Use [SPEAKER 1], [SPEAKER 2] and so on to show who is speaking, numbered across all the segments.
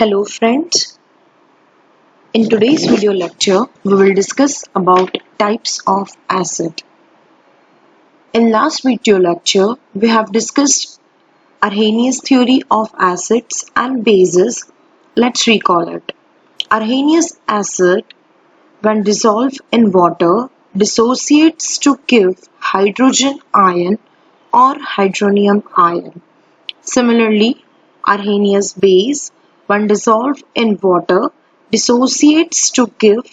[SPEAKER 1] Hello friends, in today's video lecture we will discuss about types of acid. In last video lecture we have discussed Arrhenius theory of acids and bases. Let's recall it. Arrhenius acid when dissolved in water dissociates to give hydrogen ion or hydronium ion. Similarly, Arrhenius base when dissolved in water dissociates to give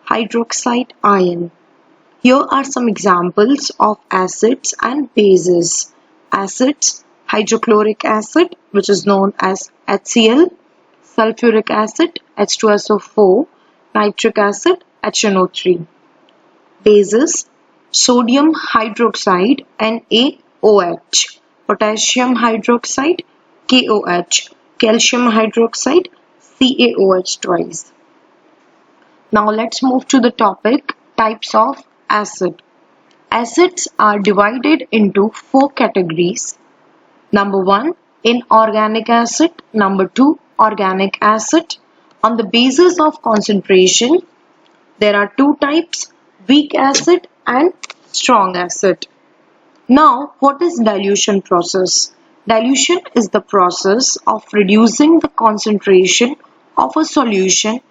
[SPEAKER 1] hydroxide ion. Here are some examples of acids and bases. Acids: hydrochloric acid, which is known as HCl, sulfuric acid H2SO4, nitric acid HNO3. Bases: sodium hydroxide NaOH, potassium hydroxide KOH, calcium hydroxide CaOH twice. Now let's move to the topic types of acid. Acids are divided into four categories. Number 1, inorganic acid. Number 2, organic acid. On the basis of concentration, there are two types, weak acid and strong acid. Now, what is dilution process? Dilution is the process of reducing the concentration of a solution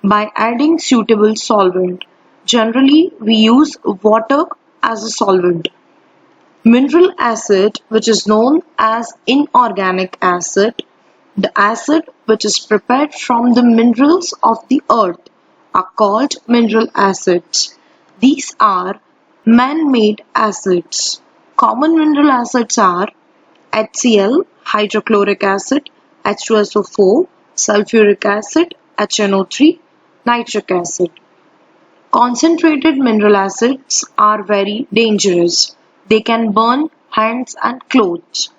[SPEAKER 1] by adding suitable solvent. Generally, we use water as a solvent. Mineral acid, which is known as inorganic acid, the acid which is prepared from the minerals of the earth, are called mineral acids. These are man-made acids. Common mineral acids are HCl, hydrochloric acid, H2SO4, sulfuric acid, HNO3, nitric acid. Concentrated mineral acids are very dangerous. They can burn hands and clothes.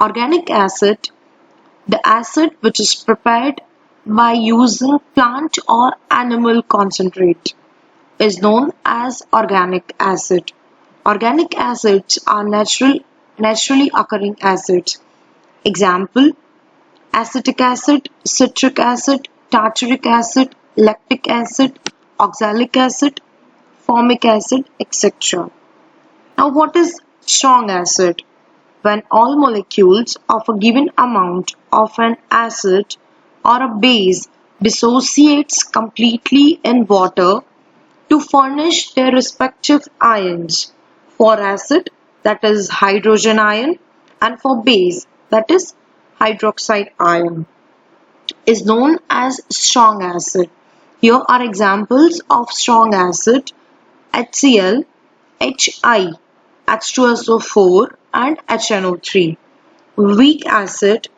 [SPEAKER 1] Organic acid, the acid which is prepared by using plant or animal concentrate, is known as organic acid. Organic acids are naturally occurring acids. Example: acetic acid, citric acid, tartaric acid, lactic acid, oxalic acid, formic acid, etc. Now, what is strong acid? When all molecules of a given amount of an acid or a base dissociates completely in water to furnish their respective ions. For acid, that is hydrogen ion, and for base, that is hydroxide ion, is known as strong acid. Here are examples of strong acid: HCl, Hi, H2SO4 and HNO3. Weak acid,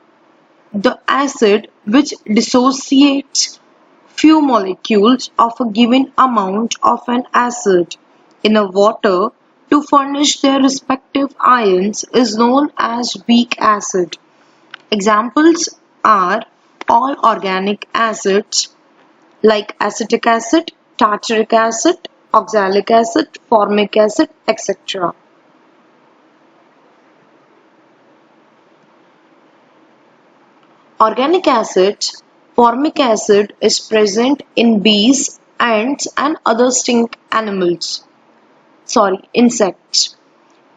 [SPEAKER 1] the acid which dissociates few molecules of a given amount of an acid in a water to furnish their respective ions, is known as weak acid. Examples are all organic acids like acetic acid, tartaric acid, oxalic acid, formic acid, etc. Organic acids: formic acid is present in bees, ants and other insects.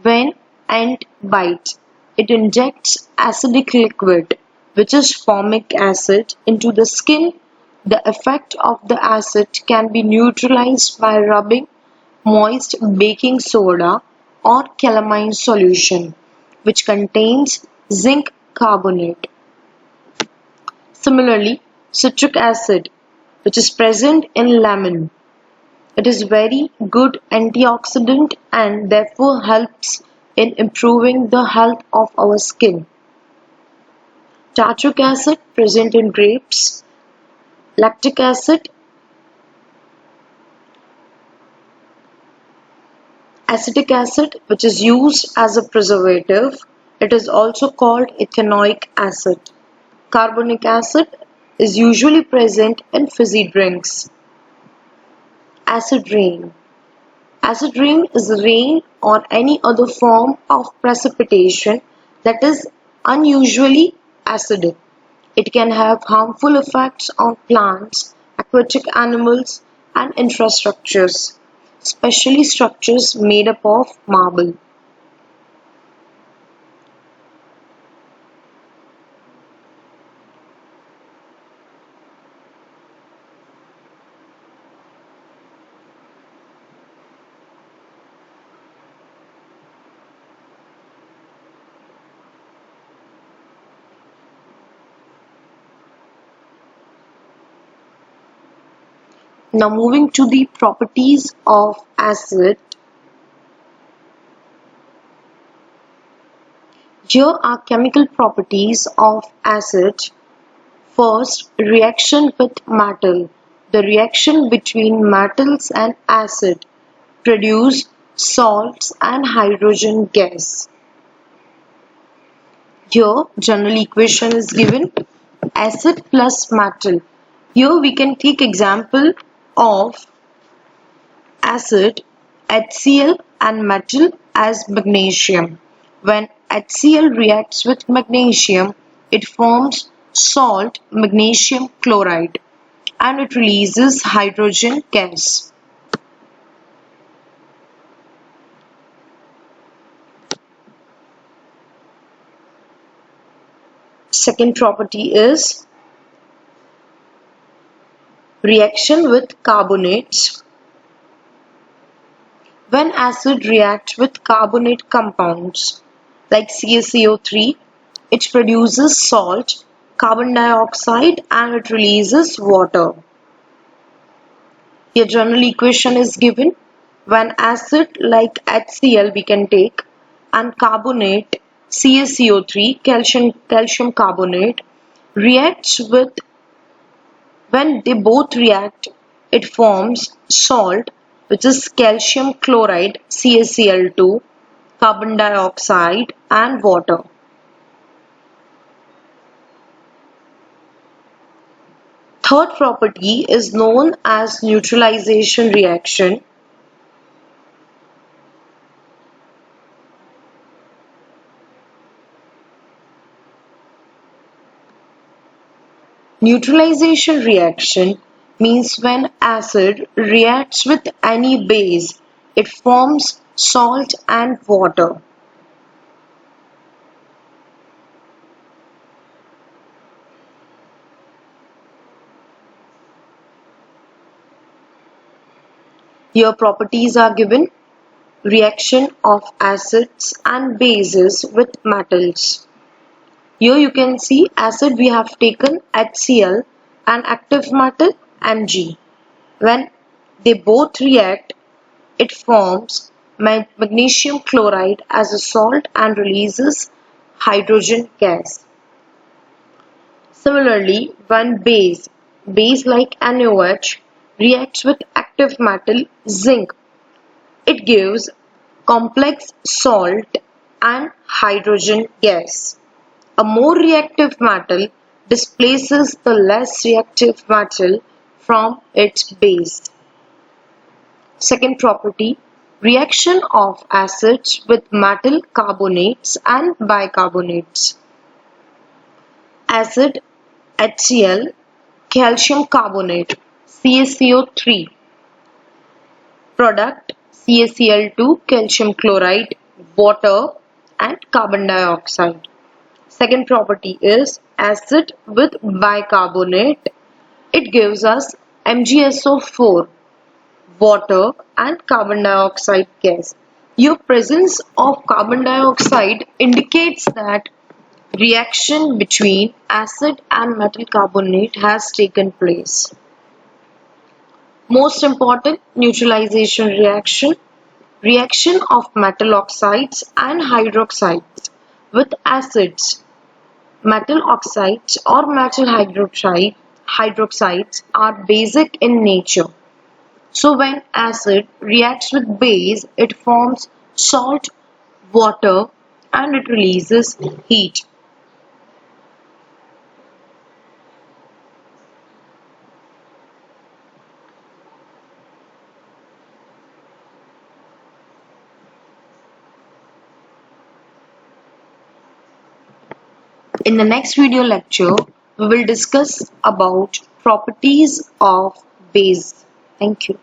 [SPEAKER 1] When ant bites, it injects acidic liquid, which is formic acid, into the skin. The effect of the acid can be neutralized by rubbing moist baking soda or calamine solution, which contains zinc carbonate. Similarly, citric acid, which is present in lemon, it is very good antioxidant and therefore helps in improving the health of our skin. Tartaric acid present in grapes, lactic acid, acetic acid which is used as a preservative, it is also called ethanoic acid. Carbonic acid is usually present in fizzy drinks. Acid rain. Acid rain is rain or any other form of precipitation that is unusually acidic. It can have harmful effects on plants, aquatic animals, and infrastructures, especially structures made up of marble. Now moving to the properties of acid. Here are chemical properties of acid. First, reaction with metal. The reaction between metals and acid produce salts and hydrogen gas. Here, general equation is given acid plus metal. Here we can take example of acid, HCl and metal as magnesium. When HCl reacts with magnesium, it forms salt magnesium chloride and it releases hydrogen gas. Second property is reaction with carbonates. When acid reacts with carbonate compounds like CaCO3, it produces salt, carbon dioxide and it releases water. Your general equation is given. When acid like HCl we can take and carbonate CaCO3, calcium carbonate reacts with, when they both react, it forms salt which is calcium chloride CaCl2, carbon dioxide and water. Third property is known as neutralization reaction. Neutralization reaction means when acid reacts with any base, it forms salt and water. Here properties are given. Reaction of acids and bases with metals. Here you can see acid we have taken HCl and active metal Mg. When they both react, it forms magnesium chloride as a salt and releases hydrogen gas. Similarly, when base like NaOH reacts with active metal zinc, it gives complex salt and hydrogen gas. A more reactive metal displaces the less reactive metal from its base. Second property, reaction of acids with metal carbonates and bicarbonates. Acid HCl, calcium carbonate, CaCO3. Product CaCl2, calcium chloride, water and carbon dioxide. Second property is acid with bicarbonate. It gives us MgSO4, water and carbon dioxide gas. Your presence of carbon dioxide indicates that reaction between acid and metal carbonate has taken place. Most important, neutralization reaction. Reaction of metal oxides and hydroxides with acids. Metal oxides or metal hydroxides are basic in nature. So when acid reacts with base, it forms salt, water and it releases heat. In the next video lecture, we will discuss about properties of base. Thank you.